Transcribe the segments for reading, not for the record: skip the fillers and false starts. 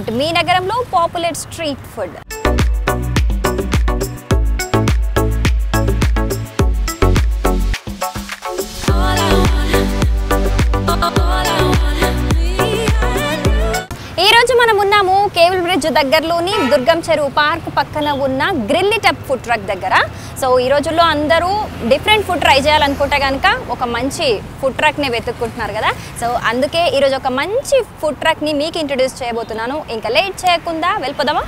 Street మీ నగరంలో popular street food. ఈ రోజు మనం ఉన్నాము కేబుల్ బ్రిడ్జ్ దగ్గరలోని దుర్గం చెరువు పార్క్ పక్కన ఉన్న గ్రిల్ టప్ ఫుడ్ ట్రక్ దగ్గర. సో ఈ రోజుల్లో అందరూ డిఫరెంట్ ఫుడ్ ట్రై చేయాలనుకుంటే కనుక ఒక మంచి ఫుడ్ ట్రక్ని వెతుక్కుంటున్నారు కదా. సో అందుకే ఈరోజు ఒక మంచి ఫుడ్ ట్రక్ని మీకు ఇంట్రడ్యూస్ చేయబోతున్నాను. ఇంకా లేట్ చేయకుండా వెళ్ళిపోదామా?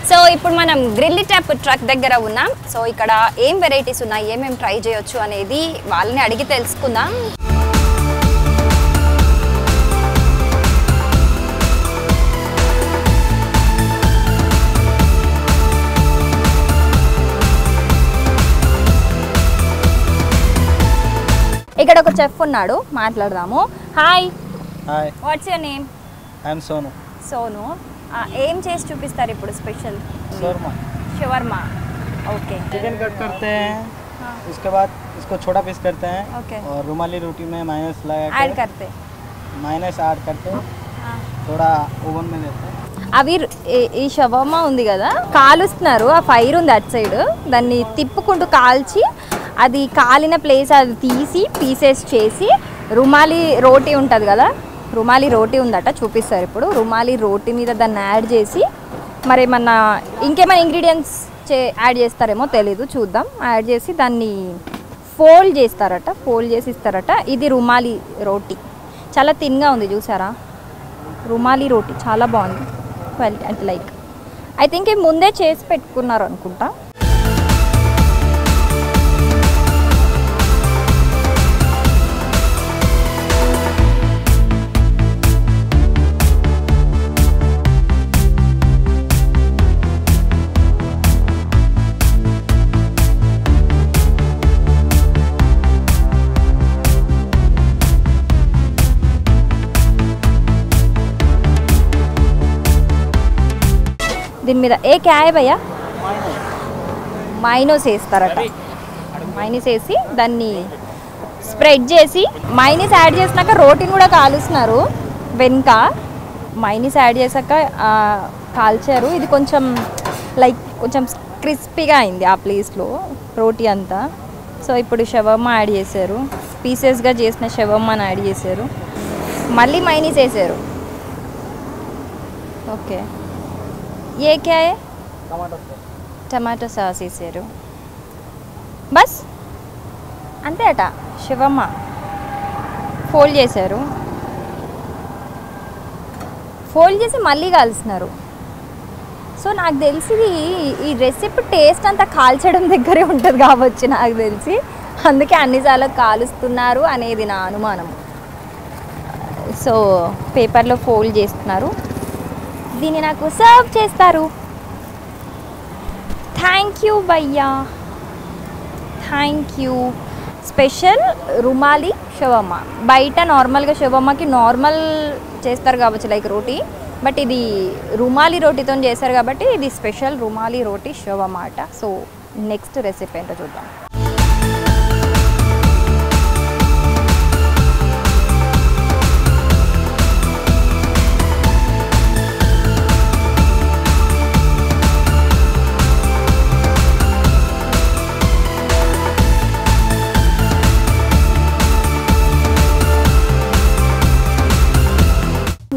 సో ఇప్పుడు మనం గ్రిల్ టప్ ట్రక్ దగ్గర ఉన్నాం. సో ఇక్కడ ఏం వెరైటీస్ ఉన్నాయి, ఏమేమి ట్రై చేయొచ్చు అనేది వాళ్ళని అడిగి తెలుసుకుందాం. ఇక్కడ ఒక చెఫ్ ఉన్నాడు, మాట్లాడదాము. Hi, watts your name? I'm Sonu. Sonu, ఏం చేసి చూపిస్తారు ఇప్పుడు special? Shawarma. Okay. Chicken cut करते हैं, उसके बाद इसको छोटा पीस करते हैं. ओके. और रुमाली रोटी में मायोनेज़ लगा ऐड करते, मायोनेज़ ऐड करते थोड़ा ओवन में देते हैं. అవి ఈ షవర్మా ఉంది కదా, కాలుస్తున్నారు. ఆ ఫైర్ ఉంది అటు సైడ్, దాన్ని తిప్పుకుంటూ కాల్చి అది కాలిన ప్లేస్ అది తీసి పీసెస్ చేసి రుమాలి రోటీ ఉంటుంది కదా, రుమాలి రోటీ ఉందట, చూపిస్తారు ఇప్పుడు. రుమాలి రోటీ మీద దాన్ని యాడ్ చేసి మరి ఏమన్నా ఇంకేమైనా ఇంగ్రీడియంట్స్ యాడ్ చేస్తారేమో తెలీదు, చూద్దాం. యాడ్ చేసి దాన్ని ఫోల్డ్ చేస్తారట, ఫోల్డ్ చేసి ఇస్తారట. ఇది రుమాలి రోటీ, చాలా థిన్గా ఉంది చూసారా. రుమాలి రోటీ చాలా బాగుంది క్వాలిటీ, అంటే లైక్ ఐ థింక్ ముందే చేసి పెట్టుకున్నారు అనుకుంటా. దీని మీద ఏ క్యాయ్ భయ్యా? మైనోస్ వేస్తారట. మైనస్ వేసి దాన్ని స్ప్రెడ్ చేసి మైనస్ యాడ్ చేసినాక రోటీని కూడా కాలుస్తున్నారు వెనుక. మైనస్ యాడ్ చేశాక కాల్చారు. ఇది కొంచెం లైక్ కొంచెం క్రిస్పీగా అయింది ఆ ప్లేస్లో రోటీ అంతా. సో ఇప్పుడు షవర్మా యాడ్ చేశారు, పీసెస్గా చేసిన షవర్మాని యాడ్ చేశారు, మళ్ళీ మైనస్ వేసారు. ఓకే, ये क्या है? టమాటో సాస్ వేసారు. బస్ అంతే అట. షవర్మా ఫోల్డ్ చేశారు, ఫోల్డ్ చేసి మళ్ళీ కాల్స్తున్నారు. సో నాకు తెలిసి ఈ రెసిపీ టేస్ట్ అంతా కాల్చడం దగ్గరే ఉంటుంది కావచ్చు నాకు తెలిసి, అందుకే అన్నిసార్లు కాలుస్తున్నారు అనేది నా అనుమానం. సో పేపర్లో ఫోల్డ్ చేస్తున్నారు, దీన్ని నాకు సర్వ్ చేస్తారు. థ్యాంక్ యూ భయ్యా, thank you. Special rumali shawarma. బయట నార్మల్గా షవర్మాకి నార్మల్ చేస్తారు కావచ్చు లైక్ రోటీ, బట్ ఇది రుమాలి రోటీతో చేస్తారు కాబట్టి ఇది స్పెషల్ రుమాలి రోటీ షవర్మా అట. సో నెక్స్ట్ రెసిపీ ఏంటో చూద్దాం.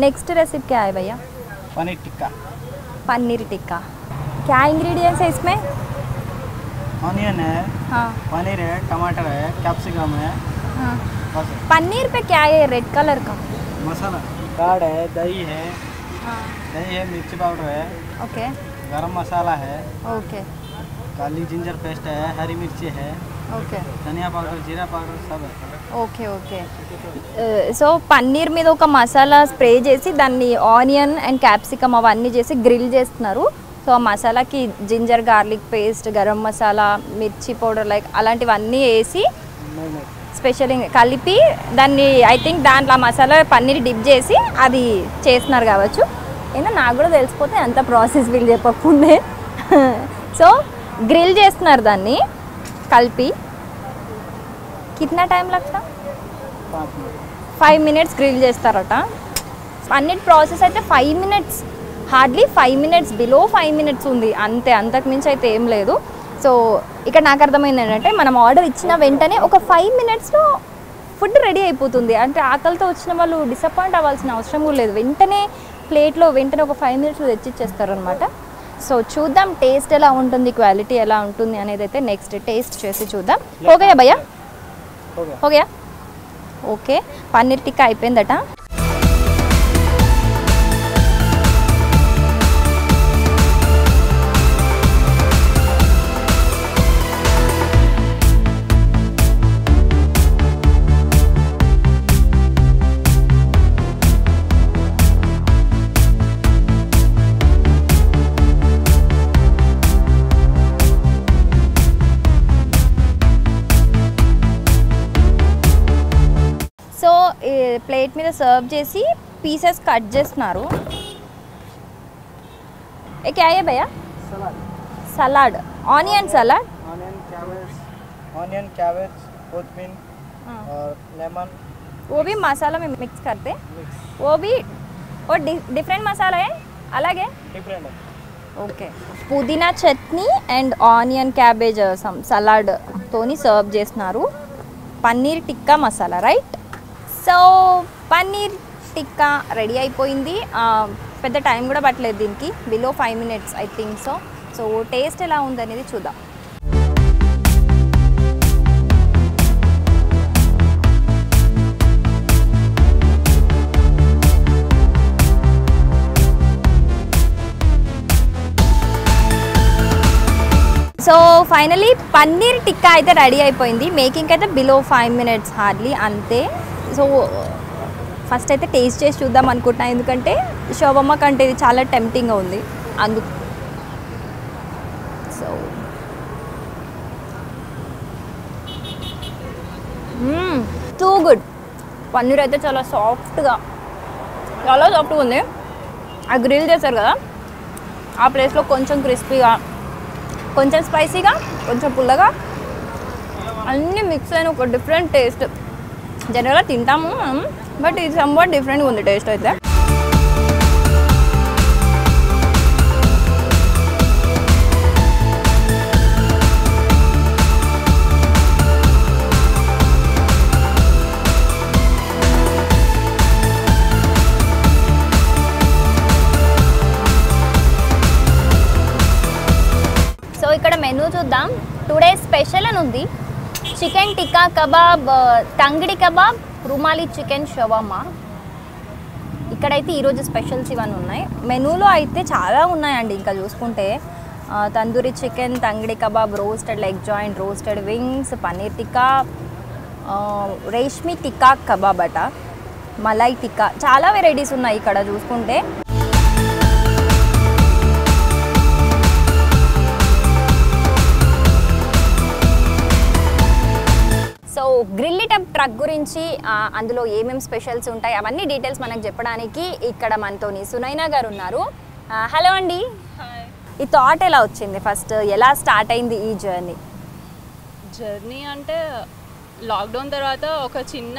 नेक्स्ट रेसिपी क्या है भैया? पनीर टिक्का. पनीर टिक्का, क्या इंग्रेडिएंट्स है इसमें? ऑनियन है, हाँ, पनीर है, टमाटर है, कैप्सिकम है. हाँ. बस पनीर पे क्या है रेड कलर का? मसाला, कार्ड है, दही है, हाँ. दही है, मिर्ची पाउडर है, ओके. गरम मसाला है, ओके. काली जिंजर पेस्ट है, हरी मिर्ची है, ओके. धनिया पाउडर, जीरा पाउडर सब है. Okay okay. సో పన్నీర్ మీద ఒక మసాలా స్ప్రే చేసి దాన్ని ఆనియన్ అండ్ క్యాప్సికమ్ అవన్నీ చేసి గ్రిల్ చేస్తున్నారు. సో ఆ మసాలాకి ginger garlic paste, garam masala, మిర్చి పౌడర్ లైక్ అలాంటివన్నీ వేసి స్పెషల్ కలిపి దాన్ని ఐ థింక్ దాంట్లో మసాలా పన్నీర్ డిప్ చేసి అది చేస్తున్నారు కావచ్చు. ఏమో నాకు కూడా తెలిసిపోతే అంత ప్రాసెస్ వీళ్ళు చెప్పకుండే. సో గ్రిల్ చేస్తున్నారు దాన్ని, కలిపి కిतना టైం लगता 5 मिनट 5 minutes గ్రిల్ చేస్తారట. అన్నిటి ప్రాసెస్ అయితే 5 minutes, hardly 5 minutes, below 5 minutes ఉంది అంతే, అంతకు మించి అయితే ఏం లేదు. సో ఇక్కడ నాకు అర్థమైంది ఏంటంటే మనం ఆర్డర్ ఇచ్చిన వెంటనే ఒక 5 minutesలో ఫుడ్ రెడీ అయిపోతుంది. అంటే ఆకలితో వచ్చిన వాళ్ళు డిసప్పాయింట్ అవ్వాల్సిన అవసరం కూడా లేదు, వెంటనే ప్లేట్లో వెంటనే ఒక 5 minutesలో తెచ్చిచ్చేస్తారు అనమాట. సో చూద్దాం టేస్ట్ ఎలా ఉంటుంది, క్వాలిటీ ఎలా ఉంటుంది అనేది అయితే నెక్స్ట్ టేస్ట్ చేసి చూద్దాం. ఓకేయా భయ్యా? हो गया ఓకే ఓకే. పన్నీర్ టిక్కా అయిపోయిందట. సో ప్లేట్ మీద సర్వ్ చేసి పీసెస్ కట్ చేస్తున్నారు. ఏ క్యా హై భయ్యా? सलाद salad, onion salad. Onion cabbage कोथमीर और लेमन वो भी मसाला में मिक्स करते, मिक्स वो भी और डिफरेंट मसाला है अलग है. डिफरेंट है. ఓకే. పుదీనా chutney and onion cabbage salad తోని సర్వ్ చేస్తున్నారు. Paneer tikka masala, right? So paneer tikka ready అయిపోయింది. పెద్ద టైం కూడా పట్టలేదు దీనికి, below 5 minutes I think so. So taste ఎలా ఉందనేది చూద్దాం. సో ఫైనలీ పన్నీర్ టిక్కా అయితే రెడీ అయిపోయింది. మేకింగ్ అయితే బిలో 5 minutes హార్డ్లీ అంతే. సో ఫస్ట్ అయితే టేస్ట్ చేసి చూద్దాం అనుకుంటున్నా, ఎందుకంటే షవర్మా కంటే ఇది చాలా టెంప్టింగ్గా ఉంది అందుకు. So too good. పన్నీర్ అయితే చాలా సాఫ్ట్గా ఉంది. ఆ గ్రిల్ చేశారు కదా, ఆ ప్లేస్లో కొంచెం క్రిస్పీగా, కొంచెం స్పైసీగా, కొంచెం పుల్లగా అన్నీ మిక్స్ అయిన ఒక డిఫరెంట్ టేస్ట్. జనరల్గా తింటాము బట్ ఇది సంవాట్ డిఫరెంట్గా ఉంది టేస్ట్ అయితే. సో ఇక్కడ మెనూ చూద్దాం. టుడే స్పెషల్ అని ఉంది, chicken tikka kebab, tangdi kebab, rumali chicken shawarma. ఇక్కడైతే ఈరోజు స్పెషల్స్ ఇవన్నీ ఉన్నాయి. మెనూలో అయితే చాలా ఉన్నాయండి ఇంకా చూసుకుంటే. Tandoori chicken, tangdi kebab, roasted leg joint, roasted wings, paneer tikka, reshmi tikka kebab అట, మలై టిక్కా, చాలా వెరైటీస్ ఉన్నాయి ఇక్కడ చూసుకుంటే. So Grill It Up truck గురించి, అందులో ఏమేమి స్పెషల్స్ ఉంటాయి అవన్నీ డీటెయిల్స్ మనకు చెప్పడానికి ఇక్కడ మనతోని సునైనా గారు ఉన్నారు. హలో అండి. ఈ థాట్ ఎలా వచ్చింది, ఫస్ట్ ఎలా స్టార్ట్ అయింది ఈ జర్నీ అంటే లాక్డౌన్ తర్వాత ఒక చిన్న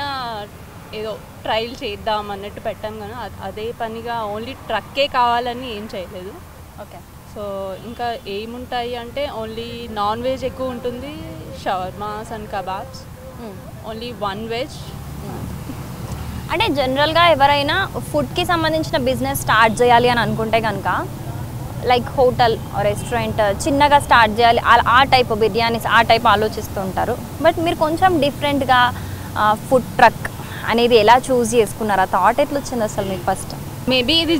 ఏదో ట్రయల్ చేద్దాం అన్నట్టు పెట్టాం కానీ అదే పనిగా ఓన్లీ ట్రక్కే కావాలని ఏం చేయలేదు. ఓకే. సో ఇంకా ఏముంటాయి అంటే ఓన్లీ నాన్ వెజ్ ఎక్కువ ఉంటుంది, shawarmas and kebabs, only 1 veg. అంటే జనరల్గా ఎవరైనా ఫుడ్కి సంబంధించిన బిజినెస్ స్టార్ట్ చేయాలి అని అనుకుంటే కనుక లైక్ హోటల్ రెస్టారెంట్ చిన్నగా స్టార్ట్ చేయాలి, ఆ టైప్ బిర్యానీస్ ఆ టైప్ ఆలోచిస్తూ ఉంటారు. బట్ మీరు కొంచెం డిఫరెంట్గా ఫుడ్ ట్రక్ అనేది ఎలా చూస్ చేసుకున్నారు, ఆ థాట్ ఎట్లా వచ్చింది అసలు మీకు ఫస్ట్? మేబీ ఇది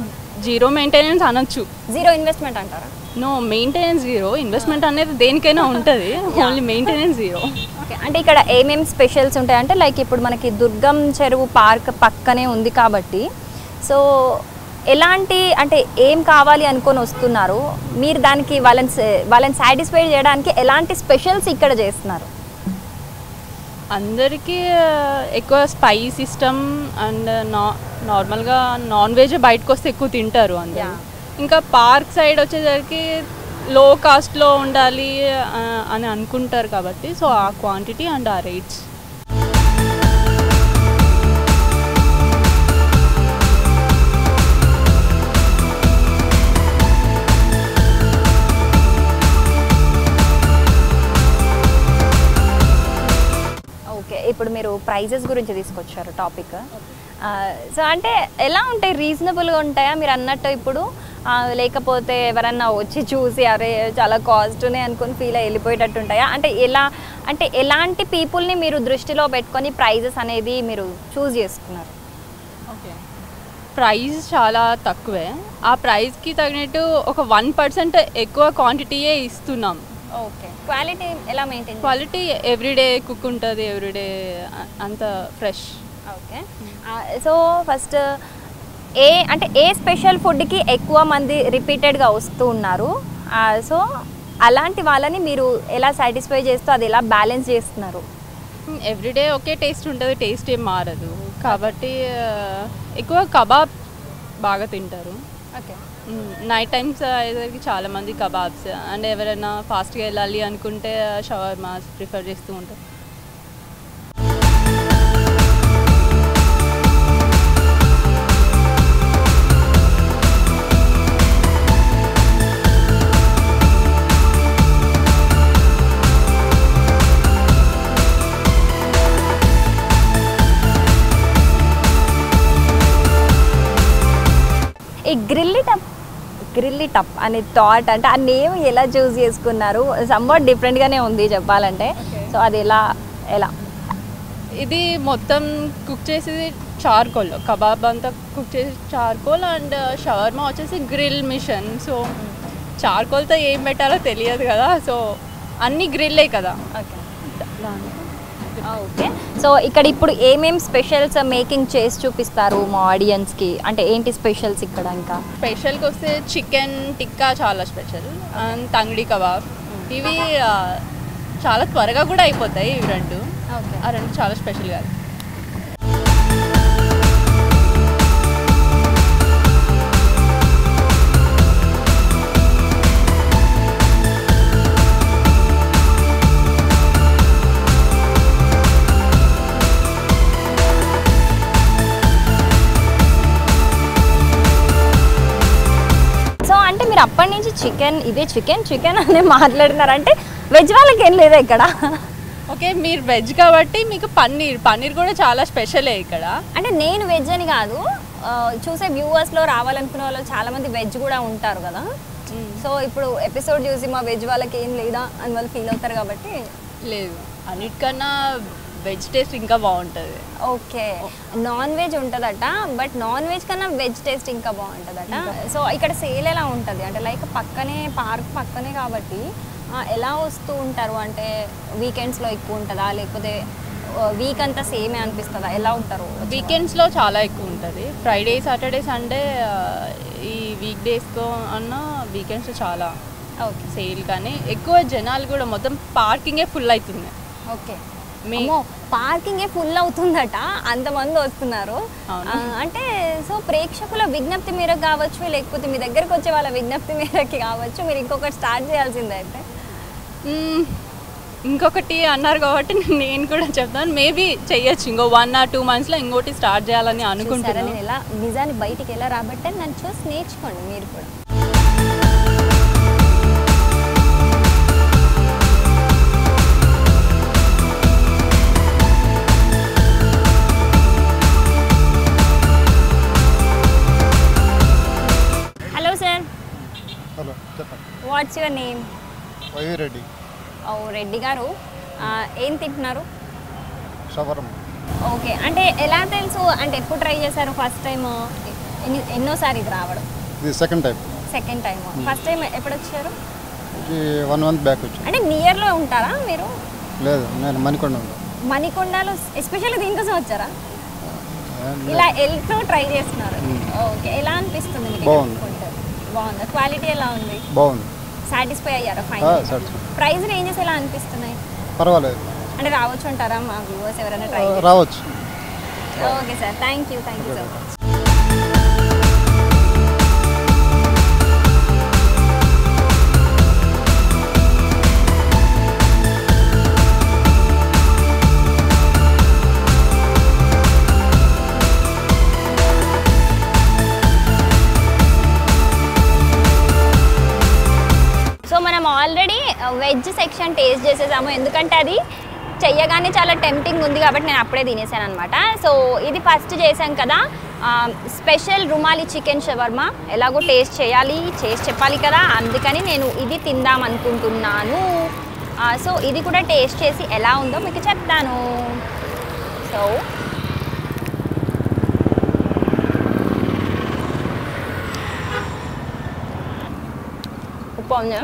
జీరో మెయింటెనెన్స్ అనొచ్చు. జీరో ఇన్వెస్ట్మెంట్ అంటారా? నో, మెయింటెనెన్స్ జీరో, ఇన్వెస్ట్మెంట్ అనేది దేనికైనా ఉంటుంది, ఓన్లీ మెయింటెనెన్స్ జీరో. ఓకే. అంటే ఇక్కడ ఏమేమి స్పెషల్స్ ఉంటాయంటే లైక్ ఇప్పుడు మనకి దుర్గం చెరువు పార్క్ పక్కనే ఉంది కాబట్టి, సో ఎలాంటి అంటే ఏం కావాలి అనుకొని వస్తున్నారు మీరు, దానికి వాళ్ళని సాటిస్ఫై చేయడానికి ఎలాంటి స్పెషల్స్ ఇక్కడ చేస్తున్నారు? అందరికీ ఎక్కువ స్పైస్ ఇష్టం అండ్ నార్మల్గా నాన్ వెజ్ బయటకు వస్తే ఎక్కువ తింటారు అందరూ. ఇంకా పార్క్ సైడ్ వచ్చేసరికి లో కాస్ట్లో ఉండాలి అని అనుకుంటారు కాబట్టి సో ఆ క్వాంటిటీ అండ్ ఆ రేట్స్. ఓకే, ఇప్పుడు మీరు ప్రైజెస్ గురించి తీసుకొచ్చారు టాపిక్. సో అంటే ఎలా ఉంటాయి, రీజనబుల్గా ఉంటాయా మీరు అన్నట్టు ఇప్పుడు, లేకపోతే ఎవరన్నా వచ్చి చూసి అరే చాలా కాస్ట్నే అనుకుని ఫీల్ అయ్యి వెళ్ళిపోయేటట్టు ఉంటాయా? అంటే ఎలాంటి పీపుల్ని మీరు దృష్టిలో పెట్టుకొని ప్రైజెస్ అనేది మీరు చూస్ చేసుకున్నారు? ఓకే, ప్రైస్ చాలా తక్కువే, ఆ ప్రైస్కి తగినట్టు ఒక 1% ఎక్కువ క్వాంటిటీయే ఇస్తున్నాం. ఓకే, క్వాలిటీ ఎలా మెయింటైన్? క్వాలిటీ ఎవ్రీడే కుక్ ఉంటుంది, ఎవ్రీడే అంత ఫ్రెష్. ఓకే, సో ఫస్ట్ ఏ స్పెషల్ ఫుడ్కి ఎక్కువ మంది రిపీటెడ్గా వస్తూ ఉన్నారు? సో అలాంటి వాళ్ళని మీరు ఎలా సాటిస్ఫై చేస్తూ అది ఎలా బ్యాలెన్స్ చేస్తున్నారు? ఎవ్రీడే ఒకే టేస్ట్ ఉంటుంది, టేస్ట్ ఏం మారదు కాబట్టి ఎక్కువ కబాబ్ బాగా తింటారు. ఓకే, నైట్ టైమ్స్ అయ్యేసరికి చాలామంది కబాబ్స్, అండ్ ఎవరైనా ఫాస్ట్గా వెళ్ళాలి అనుకుంటే షవర్మాస్ ప్రిఫర్ చేస్తూ ఉంటారు. ఈ గ్రిల్లీ టప్ అనే థాట్, అంటే ఆ నేమ్ ఎలా చూస్ చేసుకున్నారు? సంవాట్ డిఫరెంట్గానే ఉంది చెప్పాలంటే. సో అది ఎలా ఇది మొత్తం కుక్ చేసేది చార్కోల్, కబాబ్ అంతా కుక్ చేసి చార్కోల్, అండ్ షవర్మా వచ్చేసి గ్రిల్ మిషన్. సో చార్కోల్తో ఏం పెట్టాలో తెలియదు కదా, సో అన్నీ గ్రిల్లే కదా. ఓకే, సో ఇక్కడ ఇప్పుడు ఏమేమి స్పెషల్స్ మేకింగ్ చేసి చూపిస్తారు మా ఆడియన్స్కి? అంటే ఏంటి స్పెషల్స్ ఇక్కడ? ఇంకా స్పెషల్కి వస్తే చికెన్ టిక్కా చాలా స్పెషల్, అండ్ తంగడి కబాబ్. ఇవి చాలా త్వరగా కూడా అయిపోతాయి ఇవి రెండు. ఆ రెండు చాలా స్పెషల్ కాదు. మీరు అప్పటి నుంచి చికెన్ అనే మాట్లాడుతున్నారంటే వెజ్ వాళ్ళకి ఏం లేదా ఇక్కడ? ఓకే, మీరు వెజ్ కాబట్టి మీకు పన్నీర్ కూడా చాలా స్పెషలే ఇక్కడ. అంటే నేను వెజ్ అని కాదు, చూసే వ్యూవర్స్లో రావాలనుకునే వాళ్ళు చాలామంది వెజ్ కూడా ఉంటారు కదా. సో ఇప్పుడు ఎపిసోడ్ చూసి మా వెజ్ వాళ్ళకి ఏం లేదా అని వాళ్ళు ఫీల్ అవుతారు కాబట్టి. లేదు, అన్నిటికన్నా వెజ్ టేస్ట్ ఇంకా బాగుంటుంది. ఓకే, నాన్ వెజ్ ఉంటుందట, బట్ నాన్ వెజ్ కన్నా వెజ్ టేస్ట్ ఇంకా బాగుంటుందట. సో ఇక్కడ సేల్ ఎలా ఉంటుంది అంటే లైక్ పార్క్ పక్కనే కాబట్టి ఎలా వస్తూ ఉంటారు? అంటే వీకెండ్స్లో ఎక్కువ ఉంటుందా, లేకపోతే వీక్ అంతా సేమే అనిపిస్తుందా? ఎలా ఉంటారు? వీకెండ్స్లో చాలా ఎక్కువ ఉంటుంది, ఫ్రైడే సాటర్డే సండే. ఈ వీక్ డేస్తో అన్నా వీకెండ్స్లో చాలా సేల్, కానీ ఎక్కువ జనాలు కూడా మొత్తం పార్కింగే ఫుల్ అవుతుంది. ఓకే, పార్కింగే ఫుల్ అవుతుందట, అంతమంది వస్తున్నారు. అంటే సో ప్రేక్షకుల విజ్ఞప్తి మేరకు కావచ్చు, లేకపోతే మీ దగ్గరకు వచ్చే వాళ్ళ విజ్ఞప్తి మేరకి కావచ్చు, మీరు ఇంకొకటి స్టార్ట్ చేయాల్సిందే. అంటే ఇంకొకటి అన్నారు కాబట్టి నేను కూడా చెప్తాను, మేబీ చెయ్యొచ్చు ఇంకో 1 or 2 monthsలో ఇంకోటి స్టార్ట్ చేయాలని అనుకుంటాను. నేను ఎలా నిజాన్ని బయటికి ఎలా రాబట్టే నన్ను చూసి నేర్చుకోండి మీరు కూడా. Hello sir. హలో, చెప్పండి. What's your name? YV Reddy. ఓ రెడ్డి గారు, ఏం తింటున్నారు? షవర్మా. ఓకే, అంటే ఎలా తెలుసు? అంటే ఎప్పుడు ట్రై చేశారు? ఫస్ట్ టైం ఎన్నోసారి ఇది రావడం? ఇది సెకండ్ టైం. ఫస్ట్ టైం ఎప్పుడు వచ్చారు? 1 month బ్యాక్ వచ్చి. అంటే నియర్లో ఉంటారా మీరు? లేదు, నేను మణికొండ. మణికొండలో ఎస్పెషల్లీ దీనికోసం వచ్చారా? ఇలా వెళ్తూ ట్రై చేస్తున్నారు. ఓకే, ఎలా అనిపిస్తుంది మీకు? బాగుంది. క్వాలిటీ ఎలా ఉంది? బాగుంది. సాటిస్ఫై అయ్యారా? ప్రైస్ రేంజెస్ ఎలా అనిపిస్తున్నాయి? పర్వాలేదు. అంటే రావచ్చు అంటారా మా వ్యూవర్స్ ఎవరైనా ట్రై? రావచ్చు. Okay sir, thank you so much. Veg section taste చేసేసాము, ఎందుకంటే అది చెయ్యగానే చాలా టెంప్టింగ్ ఉంది కాబట్టి నేను అప్పుడే తినేసాను అనమాట. సో ఇది ఫస్ట్ చేశాం కదా, స్పెషల్ రుమాలి చికెన్ షవర్మా ఎలాగో టేస్ట్ చేయాలి, చేసి చెప్పాలి కదా, అందుకని నేను ఇది తిందాం అనుకుంటున్నాను. సో ఇది కూడా టేస్ట్ చేసి ఎలా ఉందో మీకు చెప్తాను. సో బాగుంది,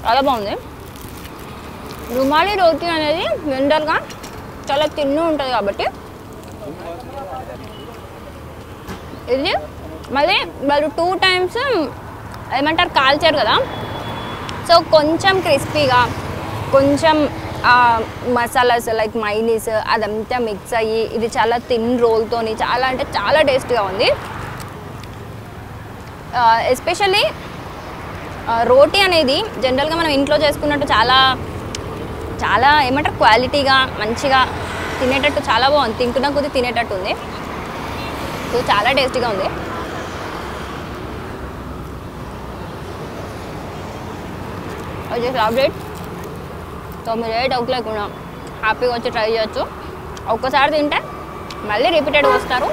చాలా బాగుంది. రుమాలి రోటీ అనేది జనరల్గా చాలా తిన్ను ఉంటుంది కాబట్టి ఇది మళ్ళీ వాళ్ళు 2 times ఏమంటారు కాల్చారు కదా, సో కొంచెం క్రిస్పీగా, కొంచెం మసాలాస్ లైక్ మైనీస్ అదంతా మిక్స్ అయ్యి ఇది చాలా థిన్ రోల్తోని చాలా అంటే చాలా టేస్ట్గా ఉంది. ఎస్పెషల్లీ రోటీ అనేది జనరల్గా మనం ఇంట్లో చేసుకున్నట్టు చాలా చాలా ఏమంటారు క్వాలిటీగా మంచిగా తినేటట్టు చాలా బాగుంది, తింటున్న కొద్ది తినేటట్టు ఉంది. సో చాలా టేస్టీగా ఉంది. అది ఫేవరెట్. సో మీరు ఏ డౌట్ లేకుండా హ్యాపీగా వచ్చి ట్రై చేయొచ్చు. ఒక్కసారి తింటే మళ్ళీ రిపీటెడ్గా వస్తారు,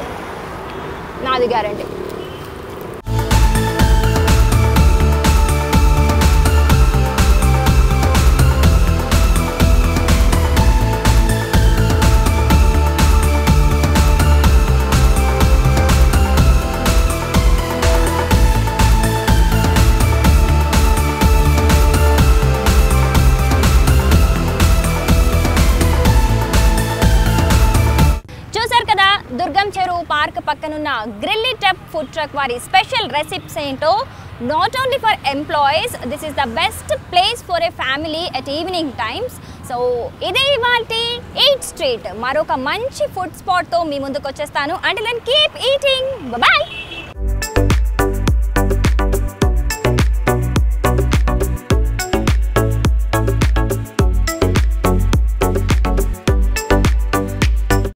నాది గ్యారంటీ. దుర్గం చెరువు పార్క్ పక్కనున్న గ్రిల్లీ టెప్ ఫుడ్ ట్రక్ వారి స్పెషల్ రెసిపీస్ ఏంటో, not only for employees, this is the best place for a family at evening times. So ఇదే ఇవాల్టి ఈట్ స్ట్రీట్ మరొక మంచి ఫుడ్ స్పాట్తో మీ ముందుకు వచ్చేస్తాను. Until then keep eating, by.